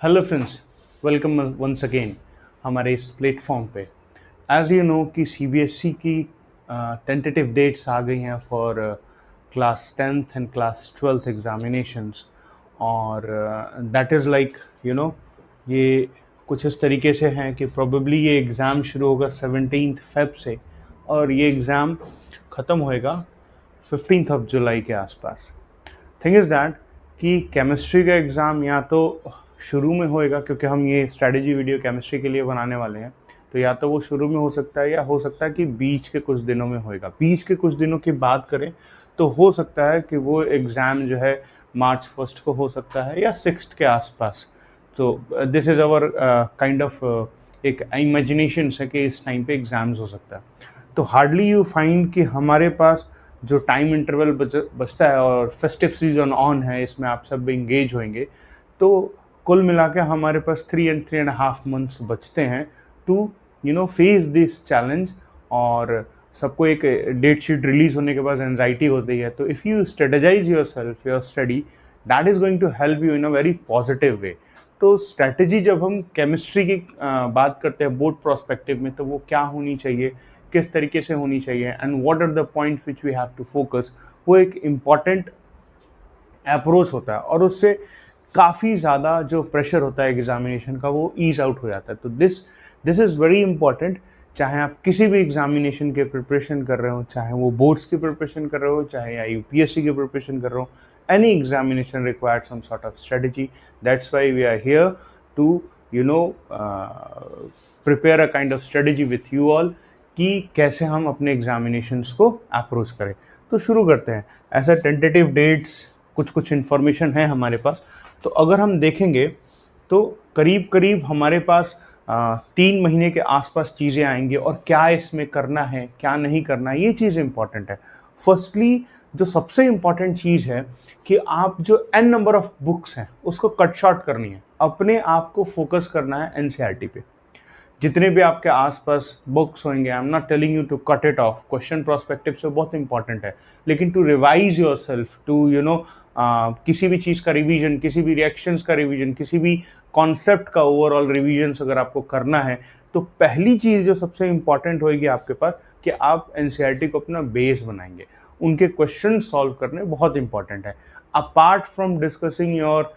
Hello friends, welcome once again हमारे इस platform पे। एज यू नो कि सीबीएसई की टेंटेटिव डेट्स आ गई हैं for class 10th and class 12th examinations. और दैट इज़ लाइक ये कुछ इस तरीके से हैं कि प्रोबेबली ये एग्ज़ाम शुरू होगा 17th फेब से और ये एग्ज़ाम ख़त्म होएगा 15th ऑफ जुलाई के आसपास। थिंग इज़ दैट कि केमिस्ट्री का एग्ज़ाम या तो शुरू में होएगा, क्योंकि हम ये स्ट्रैटेजी वीडियो केमिस्ट्री के लिए बनाने वाले हैं, तो या तो वो शुरू में हो सकता है या हो सकता है कि बीच के कुछ दिनों में होएगा। बीच के कुछ दिनों की बात करें तो हो सकता है कि वो एग्ज़ाम जो है मार्च 1 को हो सकता है या 6 के आसपास। तो this is our kind of एक इमेजिनेशन है कि इस टाइम पे एग्ज़ाम्स हो सकता है। तो हार्डली यू फाइंड कि हमारे पास जो टाइम इंटरवल बचता है और फेस्टिव सीजन ऑन है, इसमें आप सब इंगेज होंगे, तो कुल मिला के हमारे पास 3 and 3.5 months बचते हैं टू फेस दिस चैलेंज। और सबको एक डेट शीट रिलीज होने के बाद एंजाइटी होती है। तो if you strategize yourself your study, that is going to help you in a very positive way. तो स्ट्रेटजी जब हम केमिस्ट्री की बात करते हैं बोर्ड प्रोस्पेक्टिव में, तो वो क्या होनी चाहिए, किस तरीके से होनी चाहिए, and what are the points which we have to focus, वो एक इम्पॉर्टेंट अप्रोच होता है और उससे काफ़ी ज़्यादा जो प्रेशर होता है एग्जामिनेशन का वो ईज आउट हो जाता है। तो दिस इज़ वेरी इंपॉर्टेंट। चाहे आप किसी भी एग्जामिनेशन के प्रिपरेशन कर रहे हो, चाहे वो बोर्ड्स की प्रिपरेशन कर रहे हो, चाहे या यूपीएससी की प्रिपरेशन कर रहे हो, any examination required some sort of strategy. That's why we are here to prepare a kind of strategy with you all कि कैसे हम अपने एग्जामिनेशंस को अप्रोच करें। तो शुरू करते हैं। ऐसा टेंटेटिव डेट्स कुछ इन्फॉर्मेशन है हमारे पास। तो अगर हम देखेंगे तो करीब करीब हमारे पास 3 महीने के आसपास चीज़ें आएंगी और क्या इसमें करना है क्या नहीं करना है, ये चीज़ इंपॉर्टेंट है। फर्स्टली जो सबसे इम्पॉर्टेंट चीज़ है कि आप जो n नंबर ऑफ बुक्स हैं उसको कट शॉर्ट करनी है। अपने आप को फोकस करना है एनसीईआरटी पे। जितने भी आपके आसपास बुक्स होंगे, I am not telling you to cut it off, question prospective से बहुत इंपॉर्टेंट है, लेकिन to revise yourself, to किसी भी चीज़ का रिवीजन, किसी भी रिएक्शंस का रिवीजन, किसी भी कॉन्सेप्ट का ओवरऑल रिवीजन अगर आपको करना है, तो पहली चीज़ जो सबसे इंपॉर्टेंट होएगी आपके पास कि आप एनसीईआरटी को अपना बेस बनाएंगे। उनके क्वेश्चन सॉल्व करने बहुत इंपॉर्टेंट है, apart from discussing your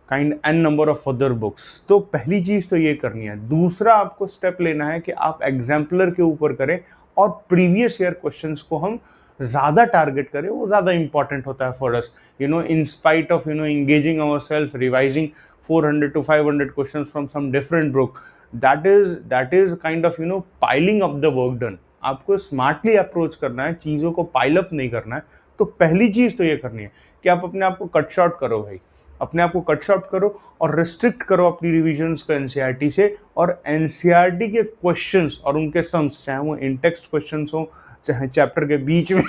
kind an number of other books. तो पहली चीज़ तो ये करनी है। दूसरा आपको स्टेप लेना है कि आप एग्जाम्पलर के ऊपर करें और प्रीवियस ईयर क्वेश्चंस को हम ज़्यादा टारगेट करें, वो ज़्यादा इंपॉर्टेंट होता है for us, in spite of engaging ourself, revising 400 to 500 questions from some different book. That is kind of piling up the work done. आपको स्मार्टली अप्रोच करना है, चीज़ों को पाइल अप नहीं करना है। तो पहली चीज़ तो ये करनी है कि आप अपने आप को कट शॉर्ट करो भाई, अपने आप को कट शॉर्ट करो और रिस्ट्रिक्ट करो अपनी रिविजन्स को एनसीईआरटी से। और एनसीईआरटी के क्वेश्चंस और उनके सम्स, चाहे वो इन टेक्स्ट क्वेश्चंस हो, चाहे चैप्टर के बीच में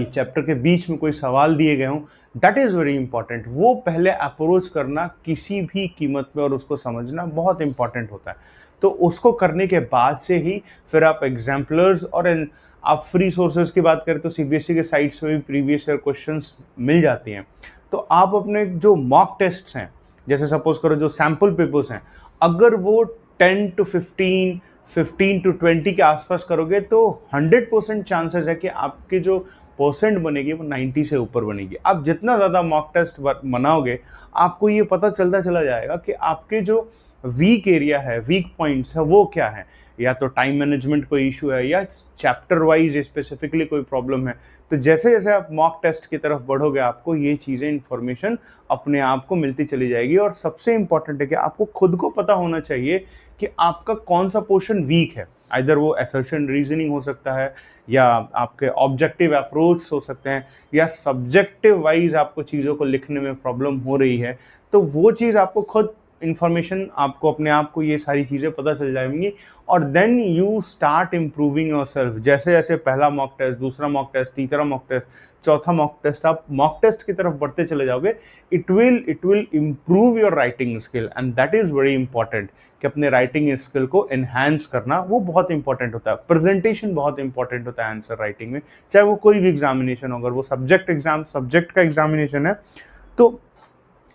चैप्टर के बीच में कोई सवाल दिए गए हों, दैट इज़ वेरी इंपॉर्टेंट। वो पहले अप्रोच करना किसी भी कीमत पे और उसको समझना बहुत इंपॉर्टेंट होता है। तो उसको करने के बाद से ही फिर आप एग्जाम्पलर्स और आप फ्री सोर्सेज की बात करें तो सीबीएसई के साइट्स में भी प्रीवियस ईयर क्वेश्चंस मिल जाती हैं। तो आप अपने जो मॉक टेस्ट्स हैं, जैसे सपोज करो जो सैम्पल पेपर्स हैं, अगर वो 10 to 15 to 20 के आसपास करोगे तो 100% चांसेस है कि आपके जो परसेंट बनेगी वो 90 से ऊपर बनेगी। आप जितना ज़्यादा मॉक टेस्ट बनाओगे, आपको ये पता चलता चला जाएगा कि आपके जो वीक एरिया है, वीक पॉइंट्स है, वो क्या है। या तो टाइम मैनेजमेंट कोई इशू है या चैप्टर वाइज स्पेसिफिकली कोई प्रॉब्लम है। तो जैसे जैसे आप मॉक टेस्ट की तरफ बढ़ोगे, आपको ये चीज़ें इन्फॉर्मेशन अपने आप को मिलती चली जाएगी। और सबसे इंपॉर्टेंट है कि आपको खुद को पता होना चाहिए कि आपका कौन सा पोर्शन वीक है। आइदर वो असर्शन रीजनिंग हो सकता है, या आपके ऑब्जेक्टिव अप्रोच हो सकते हैं, या सब्जेक्टिव वाइज आपको चीज़ों को लिखने में प्रॉब्लम हो रही है। तो वो चीज़ आपको खुद इन्फॉर्मेशन, आपको अपने आप को ये सारी चीज़ें पता चल जाएंगी और then you start improving yourself. जैसे जैसे पहला मॉक टेस्ट, दूसरा मॉक टेस्ट, तीसरा मॉक टेस्ट, चौथा मॉक टेस्ट, आप मॉक टेस्ट की तरफ बढ़ते चले जाओगे, it will improve your writing skill. And that is very important कि अपने राइटिंग स्किल को एनहांस करना वो बहुत इंपॉर्टेंट होता है। प्रेजेंटेशन बहुत इंपॉर्टेंट होता है आंसर राइटिंग में, चाहे वो कोई भी एग्जामिनेशन हो। अगर वो सब्जेक्ट का एग्जामिनेशन है तो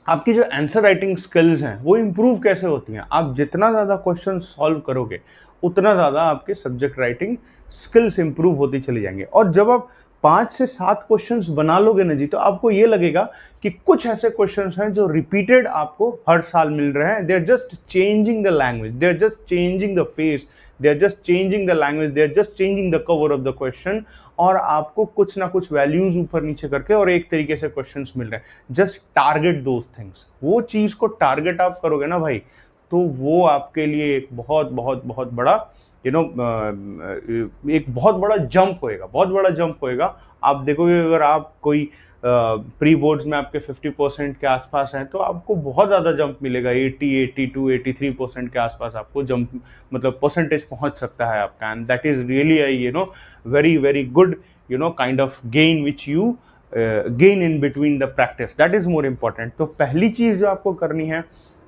आपकी जो आंसर राइटिंग स्किल्स हैं वो इम्प्रूव कैसे होती हैं? आप जितना ज़्यादा क्वेश्चन सॉल्व करोगे उतना ज़्यादा आपके सब्जेक्ट राइटिंग स्किल्स इंप्रूव होती चली जाएंगे। और जब आप 5 से 7 क्वेश्चंस बना लोगे ना जी, तो आपको ये लगेगा कि कुछ ऐसे क्वेश्चंस हैं जो रिपीटेड आपको हर साल मिल रहे हैं। They are just changing the language, they are just changing the face, they are just changing the language, they are just changing the cover of the question, और आपको कुछ ना कुछ वैल्यूज ऊपर नीचे करके और एक तरीके से क्वेश्चंस मिल रहे हैं। Just target those things. वो चीज को टारगेट आप करोगे ना भाई, तो वो आपके लिए एक बहुत बहुत बहुत बड़ा एक बहुत बड़ा जंप होएगा, बहुत बड़ा जंप होएगा। आप देखोगे अगर आप कोई प्री बोर्ड्स में आपके 50% के आसपास हैं तो आपको बहुत ज़्यादा जंप मिलेगा। 80, 82, 83% के आसपास आपको जंप मतलब परसेंटेज पहुंच सकता है आपका। And that is really very very good kind of gain which you gain in between the practice. That is more important. तो पहली चीज़ जो आपको करनी है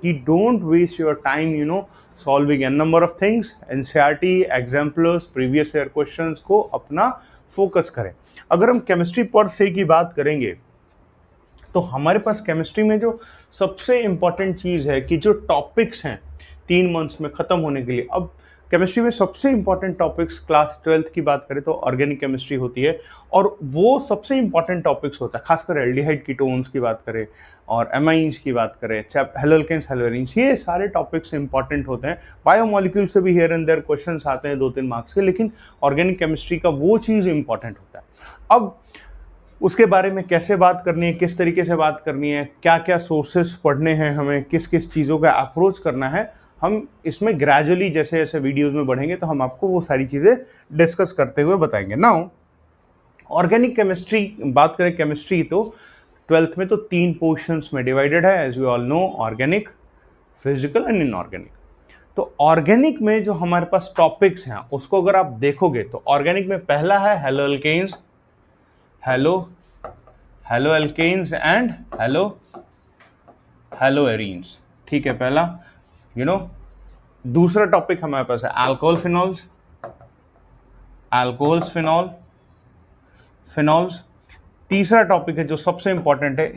कि don't waste your time solving an number of things. NCERT, exemplars, previous year questions को अपना फोकस करें। अगर हम केमिस्ट्री पर से की बात करेंगे तो हमारे पास केमिस्ट्री में जो सबसे इम्पॉर्टेंट चीज़ है कि जो टॉपिक्स हैं 3 मंथ्स में ख़त्म होने के लिए, अब केमिस्ट्री में सबसे इंपॉर्टेंट टॉपिक्स क्लास 12th की बात करें तो ऑर्गेनिक केमिस्ट्री होती है, और वो सबसे इंपॉर्टेंट टॉपिक्स होता है। खासकर एल्डिहाइड कीटोन्स की बात करें और एमाइंस की बात करें, हेलोल्केन्स, हेलोएरीन्स, ये सारे टॉपिक्स इंपॉर्टेंट होते हैं। बायोमोलिक्यूल से भी हियर एंड देयर क्वेश्चंस आते हैं 2-3 मार्क्स के, लेकिन ऑर्गेनिक केमिस्ट्री का वो चीज़ इंपॉर्टेंट होता है। अब उसके बारे में कैसे बात करनी है, किस तरीके से बात करनी है, क्या क्या सोर्सेस पढ़ने हैं, हमें किस किस चीज़ों का अप्रोच करना है, हम इसमें ग्रेजुअली जैसे जैसे वीडियोस में बढ़ेंगे तो हम आपको वो सारी चीज़ें डिस्कस करते हुए बताएंगे। नाउ ऑर्गेनिक केमिस्ट्री बात करें, केमिस्ट्री तो 12th में तो 3 पोर्शंस में डिवाइडेड है, as you all know, organic, physical and inorganic. तो ऑर्गेनिक में जो हमारे पास टॉपिक्स हैं उसको अगर आप देखोगे तो ऑर्गेनिक में पहला है हेलोएल्केन्स, हेलोएल्केन्स एंड हेलोएरीन्स। ठीक है, पहला दूसरा टॉपिक हमारे पास है अल्कोहल फिनॉल्स, अल्कोहल्स, फिनॉल्स। तीसरा टॉपिक है जो सबसे इंपॉर्टेंट है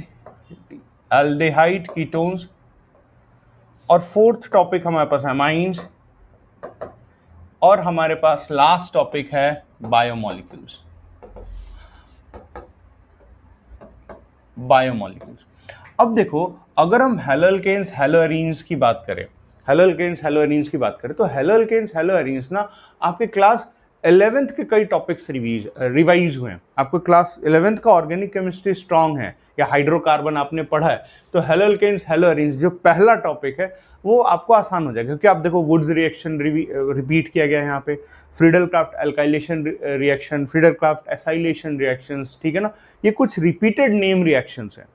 एल्डिहाइड कीटोन्स, और फोर्थ टॉपिक हमारे पास है अमाइंस, और हमारे पास लास्ट टॉपिक है बायोमोलिक्यूल्स। अब देखो, अगर हम हेलोएल्केन्स, हेलोएरीन्स की बात करें, तो हेलोएल्केन्स, हेलोएरीन्स ना आपके क्लास 11th के कई टॉपिक्स रिवाइज हुए हैं। आपको क्लास 11th का ऑर्गेनिक केमिस्ट्री स्ट्रांग है या हाइड्रोकार्बन आपने पढ़ा है, तो हेलोएल्केन्स, हेलोएरीन्स जो पहला टॉपिक है वो आपको आसान हो जाएगा, क्योंकि आप देखो वुड्स रिएक्शन रिपीट किया गया है यहाँ पे, Friedel craft alkylation reaction, Friedel Crafts acylation reactions, ठीक है ना। ये कुछ रिपीटेड नेम रिएक्शंस हैं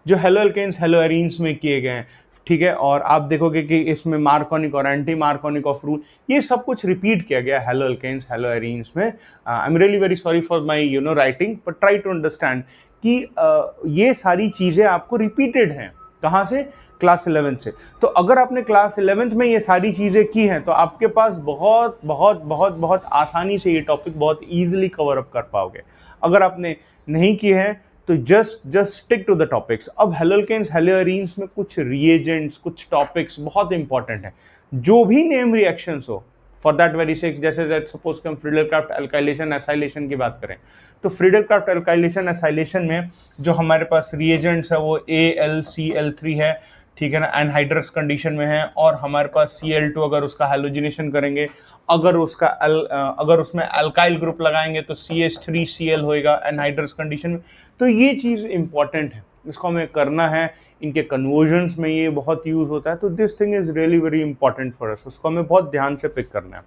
जो हेलोएल्केन्स, हेलोएरीन्स में किए गए हैं, ठीक है। और आप देखोगे कि इसमें मार्कोनिक और एंटी मार्कोनिक ऑफ रूल, ये सब कुछ रिपीट किया गया हेलोएल्केन्स, हेलोएरीन्स में। I am really very sorry for my writing, but try to understand कि ये सारी चीज़ें आपको रिपीटेड हैं। कहाँ से? क्लास 11th से। तो अगर आपने क्लास 11th में ये सारी चीज़ें की हैं तो आपके पास बहुत बहुत बहुत बहुत आसानी से ये टॉपिक बहुत ईजिली कवर अप कर पाओगे। अगर आपने नहीं किए हैं तो just stick to the topics. अब हेलोएल्केन्स, हेलोएरीन्स में कुछ रिएजेंट्स, कुछ टॉपिक्स बहुत इंपॉर्टेंट हैं। जो भी नेम रिएक्शंस हो, फॉर दैट वेरी सेक, जैसे सपोज कि हम फ्रीडल क्राफ्ट एल्काइलेशन, एसाइलेशन की बात करें, तो फ्रीडल क्राफ्ट एल्काइलेशन, एसाइलेशन में जो हमारे पास रिएजेंट्स है वो AlCl3 है, ठीक है ना, एनहाइड्रस कंडीशन में है। और हमारे पास Cl2 अगर उसका हैलोजिनेशन करेंगे, अगर उसमें अल्काइल ग्रुप लगाएंगे तो CH3Cl होएगा एनहाइड्रस कंडीशन में। तो ये चीज़ इंपॉर्टेंट है, इसको हमें करना है। इनके कन्वर्जन्स में ये बहुत यूज़ होता है, तो this thing is really very important for अस, उसको हमें बहुत ध्यान से पिक करना है।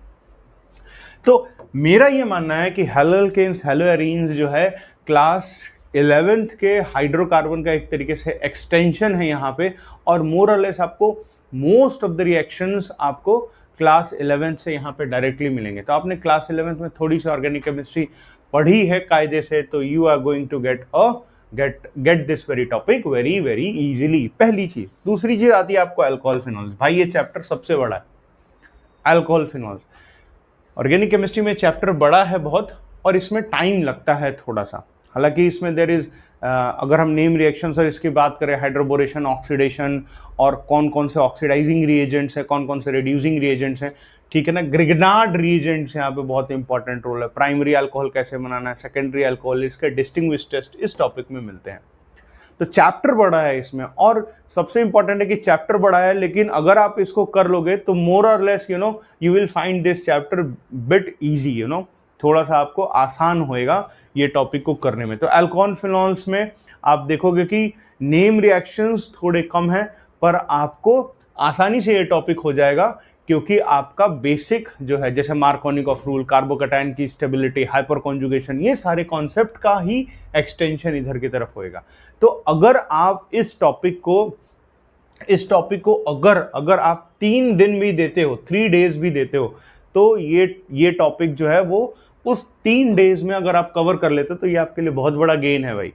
तो मेरा ये मानना है कि हेलोएल्केन्स, हेलोएरीन्स जो है क्लास 11th के हाइड्रोकार्बन का एक तरीके से एक्सटेंशन है यहाँ पे, और मोर और लेस आपको मोस्ट ऑफ द रिएक्शंस आपको क्लास 11th से यहाँ पे डायरेक्टली मिलेंगे। तो आपने क्लास 11th में थोड़ी सी ऑर्गेनिक केमिस्ट्री पढ़ी है कायदे से, तो you are going to get this very topic very very easily. पहली चीज। दूसरी चीज आती है आपको अल्कोहल फिनॉल्स। भाई ये चैप्टर सबसे बड़ा है, अल्कोहल फिनॉल्स। ऑर्गेनिक केमिस्ट्री में चैप्टर बड़ा है बहुत, और इसमें टाइम लगता है थोड़ा सा। हालांकि इसमें देर इज अगर हम नेम रिएक्शन और इसकी बात करें, हाइड्रोबोरेशन, ऑक्सीडेशन और कौन कौन से ऑक्सीडाइजिंग रिएजेंट्स हैं, कौन कौन से रिड्यूसिंग रिएजेंट्स हैं, ठीक है ना। ग्रिग्नार्ड रिएजेंट्स यहाँ पे बहुत इंपॉर्टेंट रोल है। प्राइमरी अल्कोहल कैसे बनाना है, सेकेंडरी अल्कोहल, इसके डिस्टिंग्विश टेस्ट इस टॉपिक में मिलते हैं। तो चैप्टर बड़ा है इसमें, और सबसे इंपॉर्टेंट है कि चैप्टर बड़ा है, लेकिन अगर आप इसको कर लोगे तो मोर or less you will find this chapter bit easy, थोड़ा सा आपको आसान होएगा ये टॉपिक को करने में। तो अल्कोहल फिनॉल्स में आप देखोगे कि नेम रिएक्शंस थोड़े कम हैं, पर आपको आसानी से ये टॉपिक हो जाएगा, क्योंकि आपका बेसिक जो है, जैसे मार्कोनिकॉफ रूल, कार्बोकैटायन की स्टेबिलिटी, हाइपर कॉन्जुगेशन, ये सारे कॉन्सेप्ट का ही एक्सटेंशन इधर की तरफ होएगा। तो अगर आप इस टॉपिक को अगर आप 3 दिन भी देते हो, 3 डेज भी देते हो, तो ये टॉपिक जो है वो उस 3 डेज में अगर आप कवर कर लेते हो तो ये आपके लिए बहुत बड़ा गेन है भाई,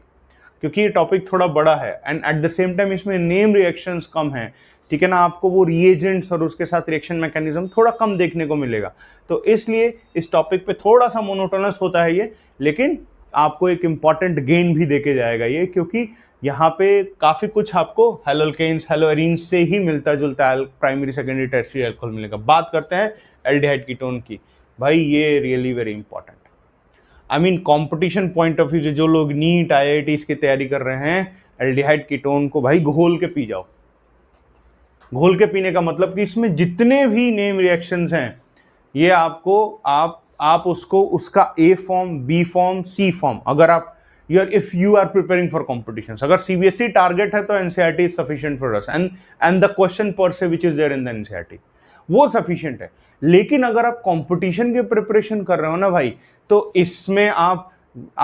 क्योंकि ये टॉपिक थोड़ा बड़ा है and at the same time इसमें नेम रिएक्शंस कम हैं, ठीक है ना। आपको वो रिएजेंट्स और उसके साथ रिएक्शन मैकेनिज्म थोड़ा कम देखने को मिलेगा, तो इसलिए इस टॉपिक पे थोड़ा सा मोनोटोनस होता है ये, लेकिन आपको एक इम्पॉर्टेंट गेन भी देके जाएगा ये, क्योंकि यहाँ पे काफ़ी कुछ आपको हेलोल्केन्स, हेलोएरीन्स से ही मिलता जुलता है प्राइमरी, सेकेंडरी, टर्शियरी अल्कोहल मिलेगा। बात करते हैं एल्डिहाइड कीटोन की। भाई ये really very important, I mean competition point of view से जो लोग नीट, IIT की तैयारी कर रहे हैं, एल्डिहाइड कीटोन को भाई घोल के पी जाओ। घोल के पीने का मतलब कि इसमें जितने भी नेम रिएक्शंस हैं, ये आपको आप उसको उसका A form, B form, C form, अगर आप if you are preparing for competition, अगर CBSE टारगेट है तो NCERT is sufficient for us, and the question पर से which is there in the NCERT, वो सफिशिएंट है। लेकिन अगर आप कंपटीशन के प्रिपरेशन कर रहे हो ना भाई, तो इसमें आप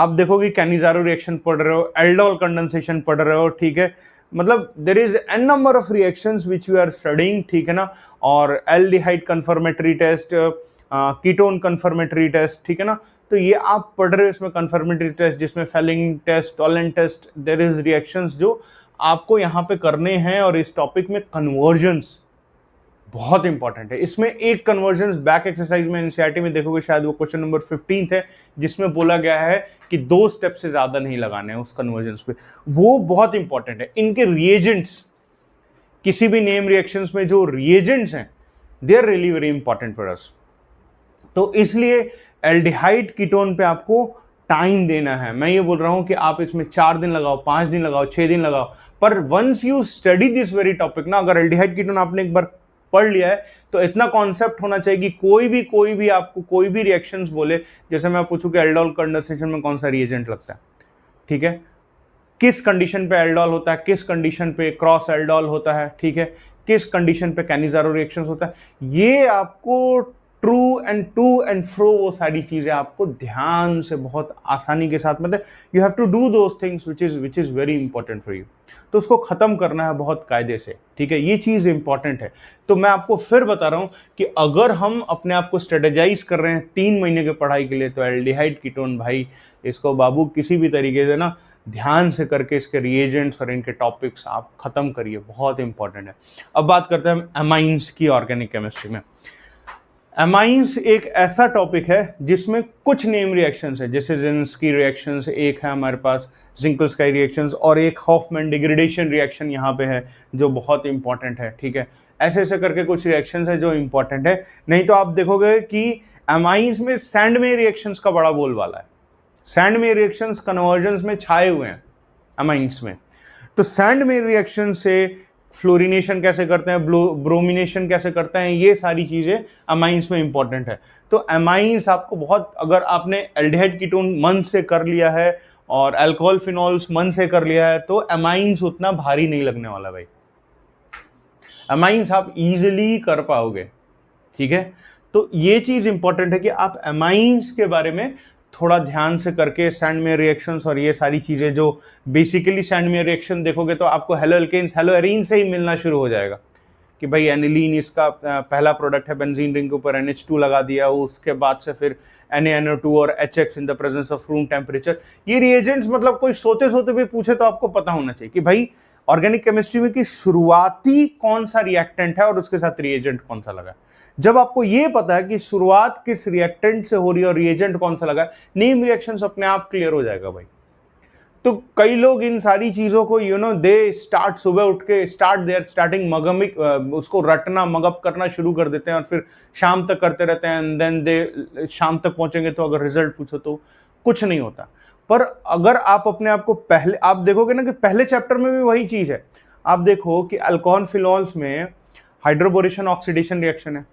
देखोगे कैनिजारो रिएक्शन पढ़ रहे हो, एल्डोल कंडेंसेशन पढ़ रहे हो, ठीक है, मतलब there is an number of reactions which you are studying, ठीक है ना। और aldehyde confirmatory test, ketone confirmatory test, ठीक है ना। तो ये आप पढ़ रहे हो, इसमें कन्फर्मेटरी टेस्ट जिसमें Fehling test, Tollens test, there is reactions जो आपको यहाँ पे करने हैं। और इस टॉपिक में कन्वर्जन्स बहुत इंपॉर्टेंट है। इसमें एक कन्वर्जन्स बैक एक्सरसाइज में NCERT में देखोगे, शायद वो क्वेश्चन नंबर 15 है, जिसमें बोला गया है कि 2 स्टेप से ज्यादा नहीं लगाने हैं उस कन्वर्जन्स पे, वो बहुत इंपॉर्टेंट है। इनके रिएजेंट्स, किसी भी नेम रिएक्शंस में जो रिएजेंट्स हैं, they are really very important for us. तो इसलिए एल्डिहाइड कीटोन पे आपको टाइम देना है। मैं ये बोल रहा हूं कि आप इसमें 4 दिन लगाओ, 5 दिन लगाओ, 6 दिन लगाओ, पर once you study this very topic ना, अगर एल्डिहाइड कीटोन आपने एक बार पढ़ लिया है तो इतना कॉन्सेप्ट होना चाहिए कि कोई भी आपको कोई भी रिएक्शंस बोले, जैसे मैं पूछूं कि एल्डोल कंडेंसेशन में कौन सा रिएजेंट लगता है, ठीक है, किस कंडीशन पे एल्डोल होता है, किस कंडीशन पे क्रॉस एल्डोल होता है, ठीक है, किस कंडीशन पे कैनिजारो रिएक्शंस होता है, ये आपको टू एंड फ्रो वो सारी चीजें आपको ध्यान से बहुत आसानी के साथ, मतलब you have to do those things which is very important for you. तो उसको खत्म करना है बहुत कायदे से, ठीक है, ये चीज इंपॉर्टेंट है। तो मैं आपको फिर बता रहा हूं कि अगर हम अपने आप को स्ट्रेटेजाइज कर रहे हैं 3 महीने की पढ़ाई के लिए, तो एल्डिहाइड कीटोन भाई, इसको बाबू किसी भी तरीके से ना ध्यान से करके इसके रिएजेंट्स और इनके टॉपिक्स आप खत्म करिए, बहुत इंपॉर्टेंट है। अब बात करते हैं एमाइंस की ऑर्गेनिक केमिस्ट्री में। एमाइंस एक ऐसा टॉपिक है जिसमें कुछ नेम रिएक्शंस है, जैसे जिंस्की रिएक्शंस एक है हमारे पास, जिंकल्सकाई रिएक्शंस, और एक हॉफमैन डिग्रेडेशन रिएक्शन यहाँ पे है जो बहुत इंपॉर्टेंट है, ठीक है। ऐसे ऐसे करके कुछ रिएक्शंस है जो इंपॉर्टेंट है। नहीं तो आप देखोगे कि एमाइंस में सैंडमे रिएक्शंस का बड़ा बोलबाला है। सैंडमे रिएक्शंस कन्वर्जन्स में छाए हुए हैं एमाइंस में। तो सैंडमे रिएक्शन से फ्लोरिनेशन कैसे करते हैं, ब्रोमिनेशन कैसे करते हैं, ये सारी चीज़ें अमाइंस में इंपॉर्टेंट है। तो अमाइंस आपको बहुत, अगर आपने एल्डिहाइड कीटोन मन से कर लिया है और अल्कोहल फिनॉल्स मन से कर लिया है, तो अमाइंस उतना भारी नहीं लगने वाला भाई। अमाइंस आप इजीली कर पाओगे, ठीक है। तो ये चीज़ इंपॉर्टेंट है कि आप अमाइंस के बारे में थोड़ा ध्यान से करके, सैंडमेयर रिएक्शंस और ये सारी चीज़ें जो बेसिकली सैंडमेयर रिएक्शन देखोगे तो आपको हेलोएल्केन्स, हेलोएरीन से ही मिलना शुरू हो जाएगा कि भाई एनिलीन इसका पहला प्रोडक्ट है, बेंजीन रिंग के ऊपर NH2 लगा दिया, उसके बाद से फिर NaNO2 और HX in the presence of room temperature. ये रिएजेंट्स मतलब कोई सोते सोते भी पूछे तो आपको पता होना चाहिए कि भाई ऑर्गेनिक केमिस्ट्री में कि शुरुआती कौन सा रिएक्टेंट है और उसके साथ रिएजेंट कौन सा लगा है। जब आपको ये पता है कि शुरुआत किस रिएक्टेंट से हो रही है और रिएजेंट कौन सा लगा है, नेम रिएक्शंस अपने आप क्लियर हो जाएगा भाई। तो कई लोग इन सारी चीज़ों को दे स्टार्ट सुबह उठ के स्टार्टिंग मगमिक उसको रटना मगअप करना शुरू कर देते हैं और फिर शाम तक करते रहते हैं एंड देन दे शाम तक पहुंचेंगे तो अगर रिजल्ट पूछो तो कुछ नहीं होता। पर अगर आप अपने आप को पहले आप देखोगे ना कि पहले चैप्टर में भी वही चीज़ है। आप देखो कि अल्कोहल फिनोल्स में हाइड्रोबोरेशन ऑक्सीडेशन रिएक्शन है।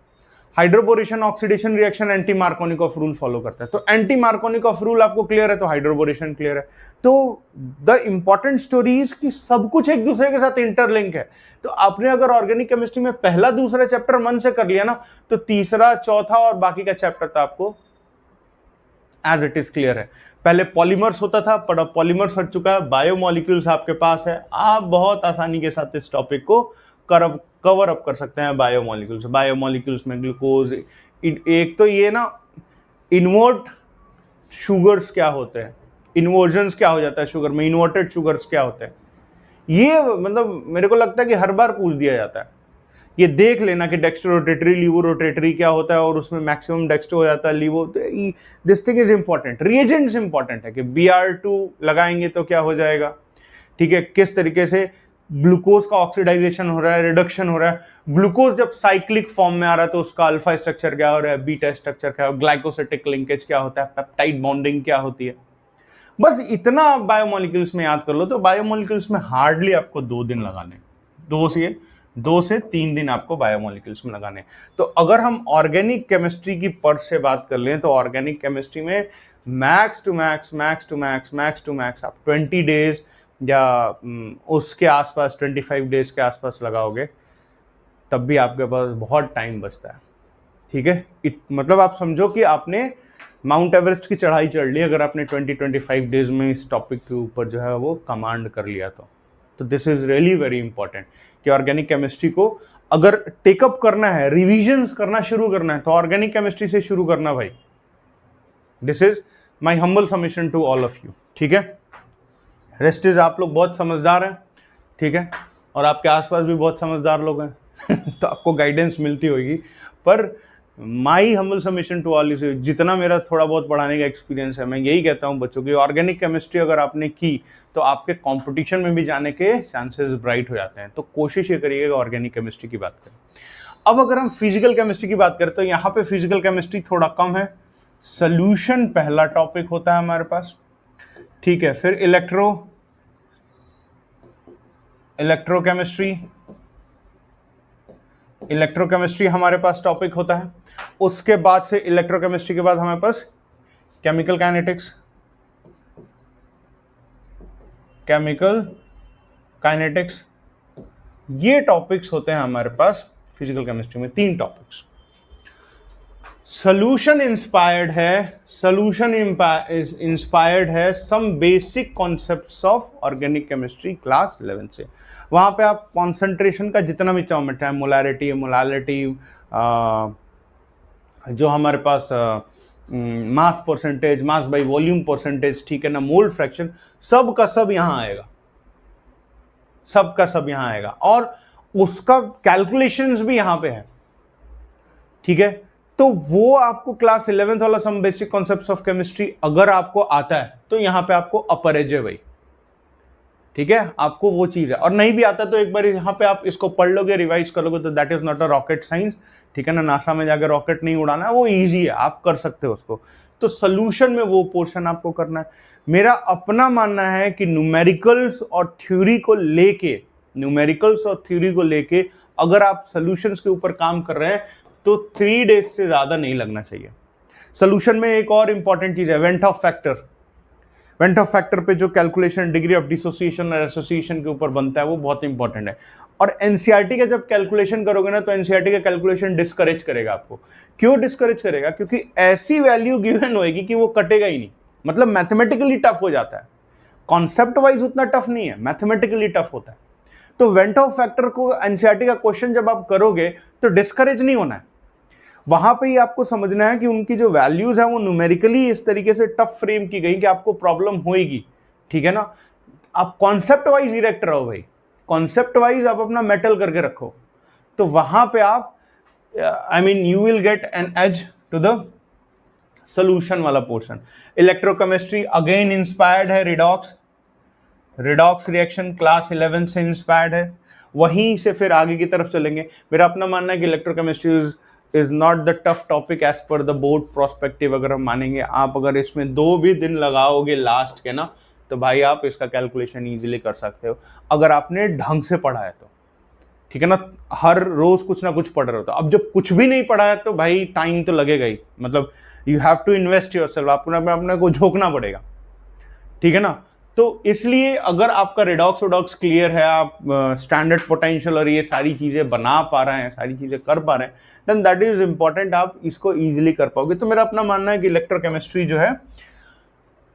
Hydroboration oxidation reaction anti Markovnikov rule follow करता है। तो एंटी मार्कोनिकॉफ रूल आपको क्लियर है तो हाइड्रोबोरेशन क्लियर है। तो द इंपॉर्टेंट स्टोरी इज कि सब कुछ एक दूसरे के साथ इंटरलिंक है। तो आपने अगर ऑर्गेनिक केमिस्ट्री में पहला दूसरा चैप्टर मन से कर लिया ना तो तीसरा चौथा और बाकी का चैप्टर तो आपको एज इट इज क्लियर है। पहले पॉलीमर्स होता था पर अब पॉलीमर्स हट चुका है, बायोमोलिक्यूल्स आपके पास है। आप बहुत आसानी के साथ इस टॉपिक को कवर अप कर सकते हैं। बायोमोलिक्यूल्स में ग्लूकोज, एक तो ये ना इन्वर्ट शुगर्स क्या होते हैं, इन्वर्जन्स क्या हो जाता है शुगर में, इन्वर्टेड शुगर्स क्या होते हैं, ये मतलब मेरे को लगता है कि हर बार पूछ दिया जाता है। ये देख लेना कि डेक्स्ट्रो रोटेटरी लीवो रोटेटरी क्या होता है और उसमें मैक्सिमम डेक्स्ट्रो हो जाता है levo. This thing is important. Reagents important है कि Br2 लगाएंगे तो क्या हो जाएगा, ठीक है, किस तरीके से ग्लूकोज का ऑक्सीडाइजेशन हो रहा है, रिडक्शन हो रहा है। ग्लूकोज जब साइक्लिक फॉर्म में आ रहा है तो उसका अल्फा स्ट्रक्चर क्या हो रहा है, बीटा स्ट्रक्चर क्या है, ग्लाइकोसिटिक लिंकेज क्या होता है, पेप्टाइड बॉन्डिंग क्या होती है। बस इतना आप बायोमोलिक्यूल्स में याद कर लो तो बायोमोलिक्यूल्स में हार्डली आपको 2 दिन लगाने, 2 से 3 दिन आपको बायोमोलिक्यूल्स में लगाने। तो अगर हम ऑर्गेनिक केमिस्ट्री की पर से बात कर लें तो ऑर्गेनिक केमिस्ट्री में मैक्स टू मैक्स आप 20 डेज या उसके आसपास 25 डेज के आसपास लगाओगे तब भी आपके पास बहुत टाइम बचता है, ठीक है। मतलब आप समझो कि आपने माउंट एवरेस्ट की चढ़ाई चढ़ ली अगर आपने 20-25 डेज में इस टॉपिक के ऊपर जो है वो कमांड कर लिया तो this is really very important कि ऑर्गेनिक केमिस्ट्री को अगर टेकअप करना है, रिविजन्स करना शुरू करना है तो ऑर्गेनिक केमिस्ट्री से शुरू करना भाई। This is my humble submission to all of you, ठीक है। रेस्ट इज आप लोग बहुत समझदार हैं, ठीक है, और आपके आसपास भी बहुत समझदार लोग हैं तो आपको गाइडेंस मिलती होगी। पर my humble submission to all you, जितना मेरा थोड़ा बहुत पढ़ाने का एक्सपीरियंस है मैं यही कहता हूँ बच्चों की ऑर्गेनिक केमिस्ट्री अगर आपने की तो आपके कंपटीशन में भी जाने के चांसेस ब्राइट हो जाते हैं। तो कोशिश ये करिएगा ऑर्गेनिक केमिस्ट्री की बात करें। अब अगर हम फिजिकल केमिस्ट्री की बात करें तो यहाँ पे फिजिकल केमिस्ट्री थोड़ा कम है। सोल्यूशन पहला टॉपिक होता है हमारे पास, ठीक है, फिर इलेक्ट्रोकेमिस्ट्री हमारे पास टॉपिक होता है। उसके बाद से इलेक्ट्रोकेमिस्ट्री के बाद हमारे पास केमिकल काइनेटिक्स, ये टॉपिक्स होते हैं हमारे पास फिजिकल केमिस्ट्री में। 3 टॉपिक्स। सॉल्यूशन इंस्पायर्ड है some basic concepts of organic chemistry class 11 से। वहां पे आप कॉन्सेंट्रेशन का जितना भी चाहो, चाहे मोलालिटी, जो हमारे पास mass percentage, mass by volume percentage, ठीक है ना, मोल फ्रैक्शन, सब का सब यहाँ आएगा और उसका कैलकुलेशंस भी यहाँ पे है, ठीक है। तो वो आपको क्लास 11th वाला some basic concepts of chemistry अगर आपको आता है तो यहाँ पे आपको अपर एज है भाई, ठीक है, आपको वो चीज है। और नहीं भी आता तो एक बार यहाँ पे आप इसको पढ़ लोगे, रिवाइज कर लोगे तो that is not a rocket science, ठीक है ना। नासा में जाकर रॉकेट नहीं उड़ाना है, वो इजी है, आप कर सकते हो उसको। तो सोल्यूशन में वो पोर्शन आपको करना है। मेरा अपना मानना है कि न्यूमेरिकल्स और थ्योरी को लेके अगर आप सोल्यूशंस के ऊपर काम कर रहे हैं तो 3 डेज से ज्यादा नहीं लगना चाहिए। सोल्यूशन में एक और इंपॉर्टेंट चीज है वेंट ऑफ फैक्टर पे जो कैलकुलेशन डिग्री ऑफ डिसोसिएशन और एसोसिएशन के ऊपर बनता है वो बहुत इंपॉर्टेंट है। और एनसीईआरटी का जब कैलकुलेशन करोगे ना तो एनसीईआरटी का कैलकुलेशन डिस्करेज करेगा आपको। क्यों डिस्करेज करेगा? क्योंकि ऐसी वैल्यू गिवन होएगी कि वो कटेगा ही नहीं, मतलब मैथमेटिकली टफ हो जाता है। कॉन्सेप्ट वाइज उतना टफ नहीं है, मैथमेटिकली टफ होता है। तो वेंट ऑफ फैक्टर को एनसीईआरटी का क्वेश्चन जब आप करोगे तो डिस्करेज नहीं होना है। वहां पे ही आपको समझना है कि उनकी जो वैल्यूज है वो न्यूमेरिकली इस तरीके से टफ फ्रेम की गई कि आपको प्रॉब्लम होएगी, ठीक है ना। आप कॉन्सेप्ट वाइज इरेक्ट रहो भाई, कॉन्सेप्ट वाइज आप अपना मेटल करके रखो, तो वहां पे आप you will get an edge to the solution वाला पोर्शन। इलेक्ट्रोकेमिस्ट्री अगेन इंस्पायर्ड है रिडॉक्स, रिडॉक्स रिएक्शन क्लास 11 से इंस्पायर्ड है, वहीं से फिर आगे की तरफ चलेंगे। मेरा अपना मानना है कि electrochemistry is not the tough topic as per the board prospective. अगर हम मानेंगे, आप अगर इसमें 2 भी दिन लगाओगे लास्ट के ना, तो भाई आप इसका कैलकुलेशन इजीली कर सकते हो, अगर आपने ढंग से पढ़ा है तो, ठीक है ना। हर रोज कुछ ना कुछ पढ़ रहे हो तो। अब जब कुछ भी नहीं पढ़ा है तो भाई टाइम तो लगेगा ही, मतलब you have to invest yourself, आपको अपने को झोंकना पड़ेगा, ठीक है ना। तो इसलिए अगर आपका रिडॉक्स वोडॉक्स क्लियर है, आप स्टैंडर्ड पोटेंशियल और ये सारी चीजें बना पा रहे हैं, सारी चीजें कर पा रहे हैं, देन दैट इज इंपॉर्टेंट, आप इसको इजीली कर पाओगे। तो मेरा अपना मानना है कि इलेक्ट्रोकेमिस्ट्री जो है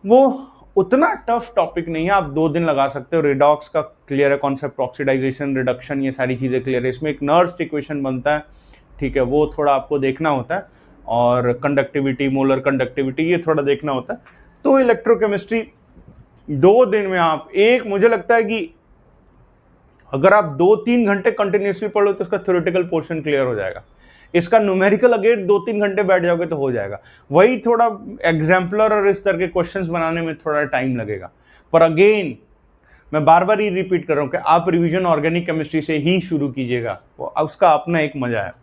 वो उतना टफ टॉपिक नहीं है, आप 2 दिन लगा सकते हो। रिडॉक्स का क्लियर है कॉन्सेप्ट, ऑक्सीडाइजेशन, रिडक्शन, ये सारी चीजें क्लियर है। इसमें एक नर्व्स इक्वेशन बनता है, ठीक है, वो थोड़ा आपको देखना होता है, और कंडक्टिविटी, मोलर कंडक्टिविटी, ये थोड़ा देखना होता है। तो इलेक्ट्रोकेमिस्ट्री 2 दिन में आप मुझे लगता है कि अगर आप 2-3 घंटे कंटिन्यूसली पढ़ लो तो इसका थ्योरेटिकल पोर्शन क्लियर हो जाएगा। इसका न्यूमेरिकल अगर 2-3 घंटे बैठ जाओगे तो हो जाएगा। वही थोड़ा एग्जाम्पलर और इस तरह के क्वेश्चंस बनाने में थोड़ा टाइम लगेगा। पर अगेन मैं बार बार ही रिपीट कर रहा हूं कि आप रिवीजन ऑर्गेनिक केमिस्ट्री से ही शुरू कीजिएगा, उसका अपना एक मजा है,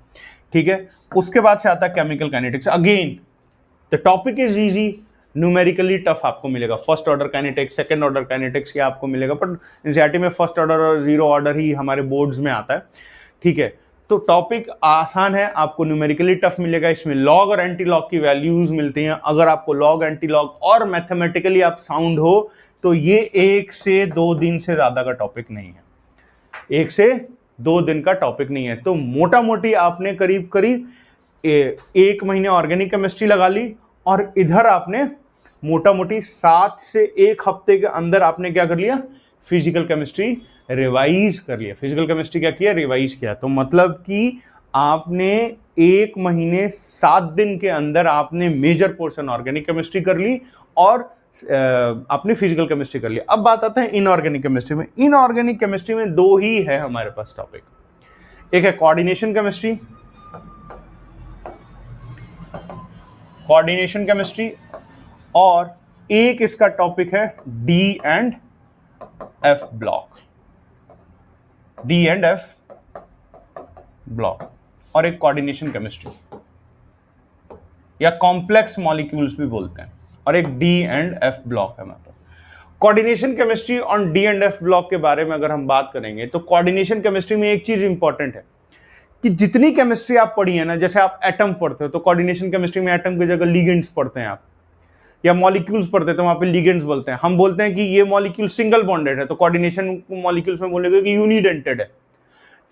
ठीक है। उसके बाद से आता है chemical kinetics. Again the topic is easy, numerically tough आपको मिलेगा। First order kinetics, second order kinetics ये आपको मिलेगा, बट एनसीईआरटी में फर्स्ट ऑर्डर और 0 ऑर्डर ही हमारे बोर्ड्स में आता है, ठीक है। तो टॉपिक आसान है, आपको न्यूमेरिकली टफ मिलेगा। इसमें लॉग और एंटी लॉग की वैल्यूज मिलती हैं। अगर आपको लॉग, एंटी लॉग और मैथमेटिकली आप साउंड हो तो ये 1 से 2 दिन से ज्यादा का टॉपिक नहीं है, 1 से 2 दिन का टॉपिक नहीं है। तो मोटा मोटी आपने करीब करीब 1 महीने ऑर्गेनिक केमिस्ट्री लगा ली, और इधर आपने मोटा मोटी 7 से 1 हफ्ते के अंदर आपने क्या कर लिया, फिजिकल केमिस्ट्री रिवाइज कर लिया। फिजिकल केमिस्ट्री क्या किया, रिवाइज किया। तो मतलब कि आपने 1 महीने 7 दिन के अंदर आपने मेजर पोर्शन ऑर्गेनिक केमिस्ट्री कर ली, और आपने फिजिकल केमिस्ट्री कर लिया। अब बात आता है इनऑर्गेनिक केमिस्ट्री में। इनऑर्गेनिक केमिस्ट्री में 2 ही है हमारे पास टॉपिक, एक है कोऑर्डिनेशन केमिस्ट्री, कोऑर्डिनेशन केमिस्ट्री, और एक इसका टॉपिक है D and F block, D and F block, और एक कोऑर्डिनेशन केमिस्ट्री या कॉम्प्लेक्स मॉलिक्यूल्स भी बोलते हैं, और एक डी एंड एफ ब्लॉक है हमारे पास। कोऑर्डिनेशन केमिस्ट्री और डी एंड एफ ब्लॉक के बारे में अगर हम बात करेंगे तो कोऑर्डिनेशन केमिस्ट्री में एक चीज इंपॉर्टेंट है कि जितनी केमिस्ट्री आप पढ़ी है ना, जैसे आप एटम पढ़ते हो तो कोऑर्डिनेशन केमिस्ट्री में एटम की जगह लिगेंड्स पढ़ते हैं आप, या मॉलिक्यूल्स पढ़ते हैं तो वहां पे लिगेंड्स बोलते हैं। हम बोलते हैं कि ये मॉलिक्यूल सिंगल बॉन्डेड है, तो कोऑर्डिनेशन मॉलिक्यूल्स में बोलेंगे कि यूनिडेंटेड है।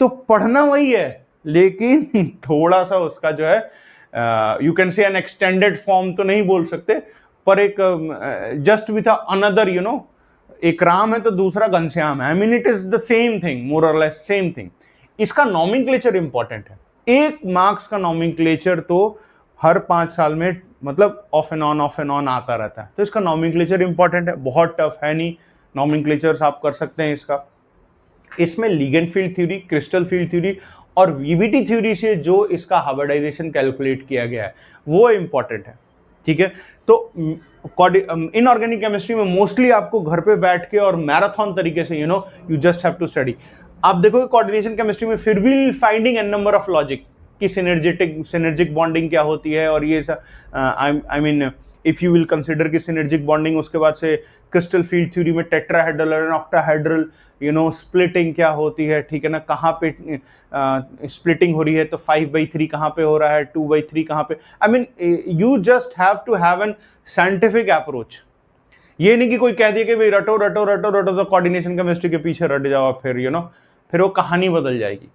तो पढ़ना वही है, लेकिन थोड़ा सा उसका जो है you can say N extended form तो नहीं बोल सकते, पर एक जस्ट विथ अनदर एक राम है तो दूसरा घनश्याम है। I mean it is the same thing, more or less same thing. इसका नॉमेनक्लेचर इंपॉर्टेंट है। 1 मार्क्स का नॉमेनक्लेचर तो हर 5 साल में मतलब ऑफ एंड ऑन आता रहता है, तो इसका नॉमेनक्लेचर इंपॉर्टेंट है। बहुत टफ है नहीं, नॉमेनक्लेचर्स आप कर सकते हैं इसका। इसमें ligand field theory, crystal field theory और वीबीटी थ्योरी से जो इसका हाइब्रिडाइजेशन कैलकुलेट किया गया है वो इंपॉर्टेंट है, ठीक है। तो इनऑर्गेनिक केमिस्ट्री में मोस्टली आपको घर पे बैठ के और मैराथन तरीके से you just have to study. आप देखोगे कोऑर्डिनेशन केमिस्ट्री में फिर भी finding an number of logic कि सिनर्जिक बॉन्डिंग क्या होती है, और ये I mean if you will consider कि सिनर्जिक बॉन्डिंग, उसके बाद से क्रिस्टल फील्ड थ्योरी में टेट्राहेड्रल और ऑक्टाहेड्रल स्प्लिटिंग क्या होती है, ठीक है ना, कहाँ पे स्प्लिटिंग हो रही है, तो 5/3 कहाँ पे हो रहा है, 2/3 कहाँ पे। I mean you just have to have an scientific approach. ये नहीं कि कोई कह दिए कि भाई रटो रटो रटो रटो तो कोऑर्डिनेशन केमिस्ट्री के पीछे रट जाओ, फिर फिर वो कहानी बदल जाएगी,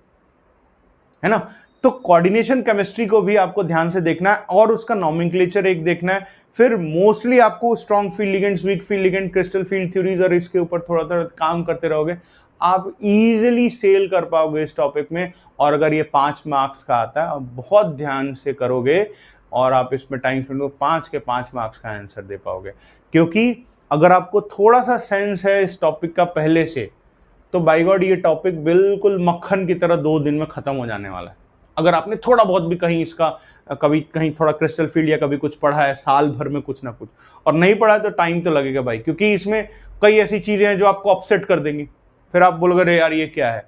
है ना। तो कोऑर्डिनेशन केमिस्ट्री को भी आपको ध्यान से देखना है, और उसका नॉमेनक्लेचर एक देखना है। फिर मोस्टली आपको strong field ligands, weak field ligand, crystal field theories और इसके ऊपर थोड़ा थोड़ा काम करते रहोगे, आप इजीली सेल कर पाओगे इस टॉपिक में। और अगर ये 5 मार्क्स का आता है, आप बहुत ध्यान से करोगे और आप इसमें टाइम स्पेंड 5 के 5 मार्क्स का आंसर दे पाओगे। क्योंकि अगर आपको थोड़ा सा सेंस है इस टॉपिक का पहले से, तो बाय गॉड ये टॉपिक बिल्कुल मक्खन की तरह 2 दिन में खत्म हो जाने वाला है। अगर आपने थोड़ा बहुत भी कहीं इसका कभी कहीं थोड़ा क्रिस्टल फील्ड या कभी कुछ पढ़ा है साल भर में कुछ ना कुछ, और नहीं पढ़ा है तो टाइम तो लगेगा भाई, क्योंकि इसमें कई ऐसी चीजें हैं जो आपको अपसेट कर देंगी, फिर आप बोलोगे अरे यार ये क्या है,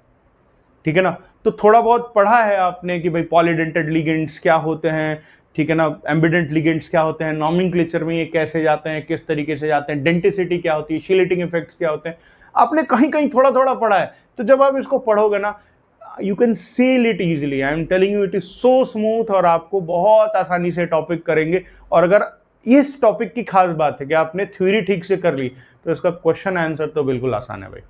ठीक है ना। तो थोड़ा बहुत पढ़ा है आपने कि भाई पॉलीडेंटेड लिगेंड्स क्या होते हैं, ठीक है ना, एम्बिडेंट लिगेंड्स क्या होते हैं, नॉमेनक्लेचर में ये कैसे जाते हैं, किस तरीके से जाते हैं, डेंटिसिटी क्या होती है, शिलेटिंग इफेक्ट्स क्या होते हैं, आपने कहीं कहीं थोड़ा थोड़ा पढ़ा है। तो जब आप इसको पढ़ोगे ना, you can sell it easily, I am telling you, it is so smooth, और आपको बहुत आसानी से टॉपिक करेंगे। और अगर इस टॉपिक की खास बात है कि आपने थ्योरी ठीक से कर ली, तो इसका क्वेश्चन आंसर तो बिल्कुल आसान है भाई।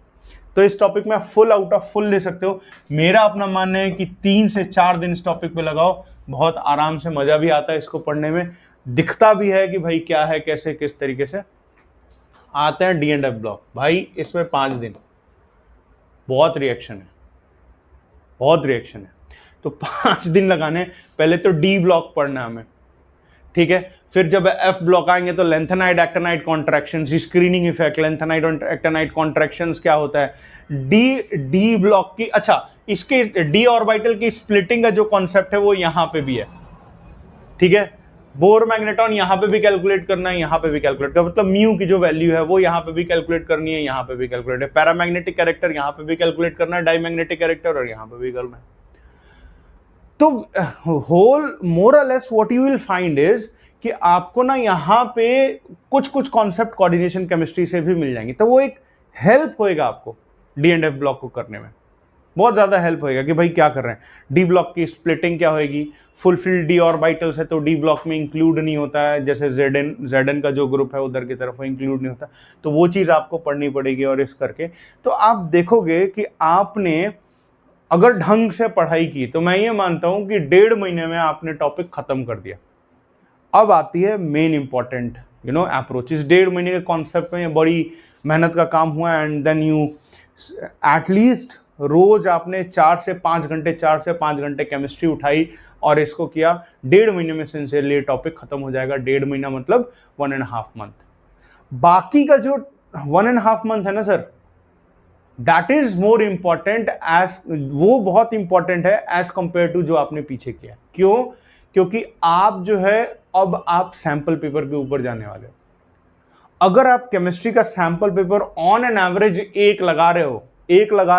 तो इस टॉपिक में फुल आउट ऑफ फुल ले सकते हो। मेरा अपना मानना है कि 3 से 4 दिन इस टॉपिक पे लगाओ, बहुत आराम से, मजा भी आता है इसको पढ़ने में, दिखता भी है कि भाई क्या है, कैसे, किस तरीके से। आते हैं डी एंड एफ ब्लॉक भाई, इसमें 5 दिन, बहुत रिएक्शन है, बहुत रिएक्शन है। तो 5 दिन लगाने, पहले तो डी ब्लॉक पढ़ना है हमें, ठीक है। फिर जब एफ ब्लॉक आएंगे तो lanthanide actinide contractions, screening effect, lanthanide और एक्टिनाइड कॉन्ट्रैक्शंस क्या होता है, डी ब्लॉक की, अच्छा इसके डी ऑर्बिटल की स्प्लिटिंग का जो कॉन्सेप्ट है वो यहां पे भी है, ठीक है। बोर मैग्नेटॉन यहां पे भी कैलकुलेट करना है, यहां पे भी कैलकुलेट करना, मतलब म्यू की जो वैल्यू है वो यहां पे भी कैलकुलेट करनी है, यहां पे भी कैलकुलेट है। पैरामैग्नेटिक कैरेक्टर यहां पे भी कैलकुलेट करना है, डाईमैग्नेटिक कैरेक्टर और यहां पे भी करना है। तो whole more or less what you will find is कि आपको ना यहाँ पे कुछ कुछ कॉन्सेप्ट कोऑर्डिनेशन केमिस्ट्री से भी मिल जाएंगे, तो वो एक हेल्प होएगा आपको डी एंड एफ ब्लॉक को करने में, बहुत ज़्यादा हेल्प होएगा कि भाई क्या कर रहे हैं। डी ब्लॉक की स्प्लिटिंग क्या होएगी, फुलफिल्ड डी ऑर्बिटल्स है तो डी ब्लॉक में इंक्लूड नहीं होता है, जैसे जेडन का जो ग्रुप है उधर की तरफ वो इंक्लूड नहीं होता, तो वो चीज़ आपको पढ़नी पड़ेगी। और इस करके तो आप देखोगे कि आपने अगर ढंग से पढ़ाई की तो मैं ये मानता हूं कि 1.5 महीने में आपने टॉपिक खत्म कर दिया। अब आती है मेन इंपॉर्टेंट अप्रोचेस। 1.5 महीने के कॉन्सेप्ट में बड़ी मेहनत का काम हुआ, एंड देन यू एटलीस्ट रोज आपने 4 से 5 घंटे केमिस्ट्री उठाई और इसको किया। 1.5 महीने में सिंसियरली टॉपिक खत्म हो जाएगा। 1.5 महीना मतलब 1.5 मंथ। बाकी का जो 1.5 मंथ है ना sir, that is more important, as वो बहुत इंपॉर्टेंट है एज कंपेयर टू जो आपने पीछे किया। क्यों? क्योंकि आप जो है अब आप सैंपल पेपर के ऊपर जाने वाले हो। अगर आप केमिस्ट्री का sample paper on an average एक लगा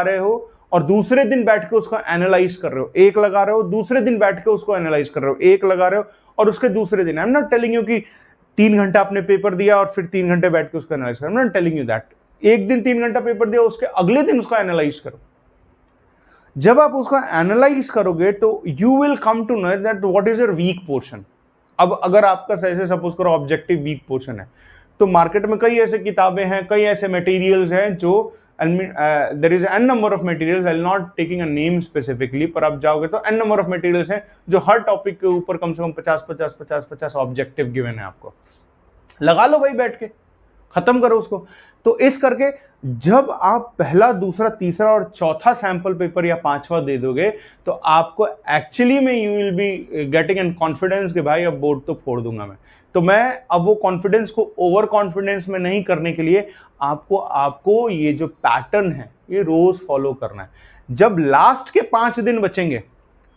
रहे हो और दूसरे दिन बैठ के उसको एनालाइज कर रहे हो, एक लगा रहे हो, दूसरे दिन बैठ के उसको एनालाइज कर रहे हो, एक लगा रहे हो और उसके दूसरे दिन, आई एम नॉट टेलिंग यू कि 3 घंटा आपने पेपर दिया और फिर 3 घंटे बैठ के उसको एनालाइज करो, आई am not telling you that. एक दिन 3 घंटा पेपर दिया, उसके अगले दिन उसको एनालाइज करो। जब आप उसको एनालाइज करोगे तो you will come to know that what is your weak portion. अब अगर आपका ऐसे सपोज करो ऑब्जेक्टिव वीक पोर्शन है, तो मार्केट में कई ऐसे किताबें हैं, कई ऐसे मटेरियल्स हैं जो there is an number of materials, I will not taking a name specifically, पर आप जाओगे तो एन नंबर ऑफ मटेरियल्स हैं जो हर टॉपिक के ऊपर कम से कम 50 ऑब्जेक्टिव गिवन है। आपको लगा लो भाई, बैठ के खत्म करो उसको। तो इस करके जब आप पहला, दूसरा, तीसरा और चौथा सैंपल पेपर या 5वां दे दोगे तो आपको एक्चुअली में you will be getting an confidence कि भाई अब बोर्ड तो फोड़ दूंगा मैं। तो मैं अब वो कॉन्फिडेंस को ओवर कॉन्फिडेंस में नहीं करने के लिए आपको ये जो पैटर्न है ये रोज फॉलो करना है। जब लास्ट के 5 दिन बचेंगे,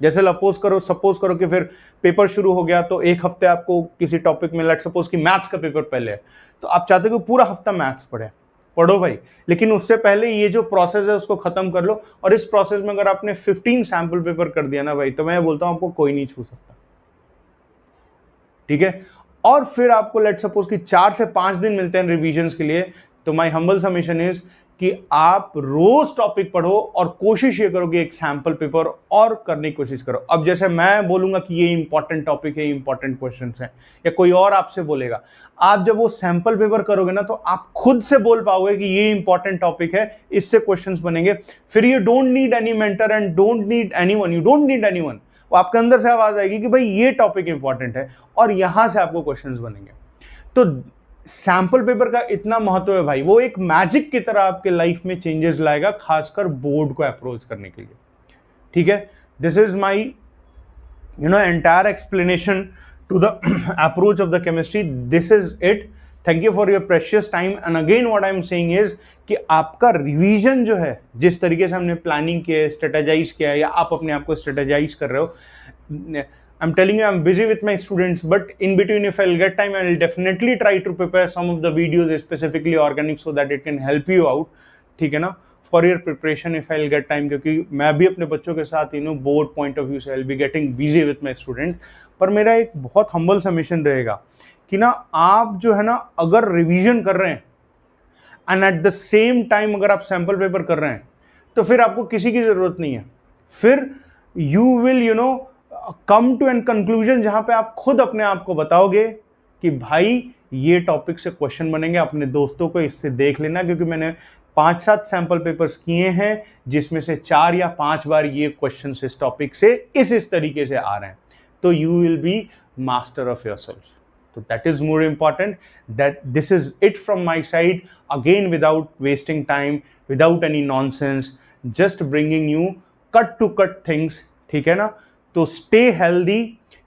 जैसे सपोज करो कि फिर पेपर शुरू हो गया तो एक हफ्ते आपको किसी टॉपिक में, लेट सपोज कि मैथ्स का पेपर पहले है, तो आप चाहते हो कि पूरा हफ्ता मैथ्स पढ़ो भाई, लेकिन उससे पहले ये जो प्रोसेस है उसको खत्म कर लो। और इस प्रोसेस में अगर आपने 15 सैंपल पेपर कर दिया ना भाई, तो मैं बोलता हूं आपको कोई नहीं छू सकता, ठीक है। और फिर आपको लेट सपोज कि 4 से 5 दिन मिलते हैं रिविजन्स के लिए, तो माय हम्बल सबमिशन इज कि आप रोज टॉपिक पढ़ो और कोशिश ये करो कि एक सैंपल पेपर और करने की कोशिश करो। अब जैसे मैं बोलूंगा कि ये इंपॉर्टेंट टॉपिक है, इंपॉर्टेंट क्वेश्चंस हैं, या कोई और आपसे बोलेगा, आप जब वो सैंपल पेपर करोगे ना तो आप खुद से बोल पाओगे कि ये इंपॉर्टेंट टॉपिक है, इससे क्वेश्चंस बनेंगे। फिर you don't need any mentor and don't need anyone, you don't need anyone. वो आपके अंदर से आवाज आएगी कि भाई ये टॉपिक इंपॉर्टेंट है और यहां से आपको क्वेश्चंस बनेंगे। तो सैंपल पेपर का इतना महत्व है भाई, वो एक मैजिक की तरह आपके लाइफ में चेंजेस लाएगा, खासकर बोर्ड को अप्रोच करने के लिए, ठीक है। This is my entire explanation to the approach of the chemistry, this is it. Thank you for your precious time. And again what I am saying is कि आपका रिवीजन जो है, जिस तरीके से हमने प्लानिंग किया है, स्ट्रेटेजाइज किया है, या आप अपने आप को स्ट्रेटेजाइज कर रहे हो, I'm telling you, I'm busy with my students, but in between, if I'll get time, I'll definitely try to prepare some of the videos specifically organic so that it can help you out. ठीक है ना? For your preparation, if I'll get time, क्योंकि मैं भी अपने बच्चों के साथ बोर्ड पॉइंट ऑफ व्यू से I'll be getting busy with my student. पर मेरा एक बहुत humble submission रहेगा कि ना, आप जो है ना, अगर रिवीजन कर रहे हैं and at the same time अगर आप सैम्पल पेपर कर रहे हैं, तो फिर आपको किसी की जरूरत नहीं है। फिर you will come to an conclusion जहां पे आप खुद अपने आप को बताओगे कि भाई ये टॉपिक से क्वेश्चन बनेंगे। अपने दोस्तों को इससे देख लेना, क्योंकि मैंने 5-7 सैंपल पेपर्स किए हैं जिसमें से 4 या 5 बार ये क्वेश्चन इस टॉपिक से इस तरीके से आ रहे हैं। तो you will be master of yourself. So that is more important. That this is it from my side. Again, without wasting time, without any nonsense, just bringing you cut to cut things. ठीक है ना? तो stay healthy,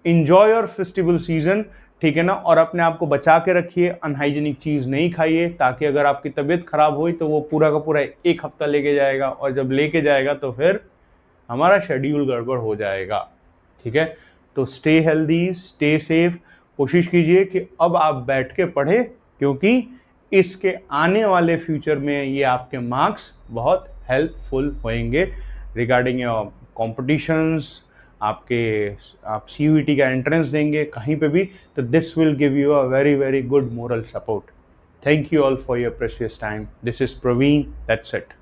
enjoy your festival season. ठीक है ना? और अपने आप को बचा के रखिए, अनहाइजीनिक चीज़ नहीं खाइए, ताकि अगर आपकी तबीयत खराब हुई तो वो पूरा का पूरा 1 हफ्ता लेके जाएगा, और जब लेके जाएगा तो फिर हमारा शेड्यूल गड़बड़ हो जाएगा। ठीक है? तो stay healthy, stay safe. कोशिश कीजिए कि अब आप बैठ के पढ़ें, क्योंकि इसके आने वाले फ्यूचर में ये आपके मार्क्स बहुत हेल्पफुल होंगे रिगार्डिंग योर कॉम्पिटिशन्स। आप CUET का एंट्रेंस देंगे कहीं पे भी, तो this will give you a very very good moral support. Thank you all for your precious time. This is Praveen, that's it.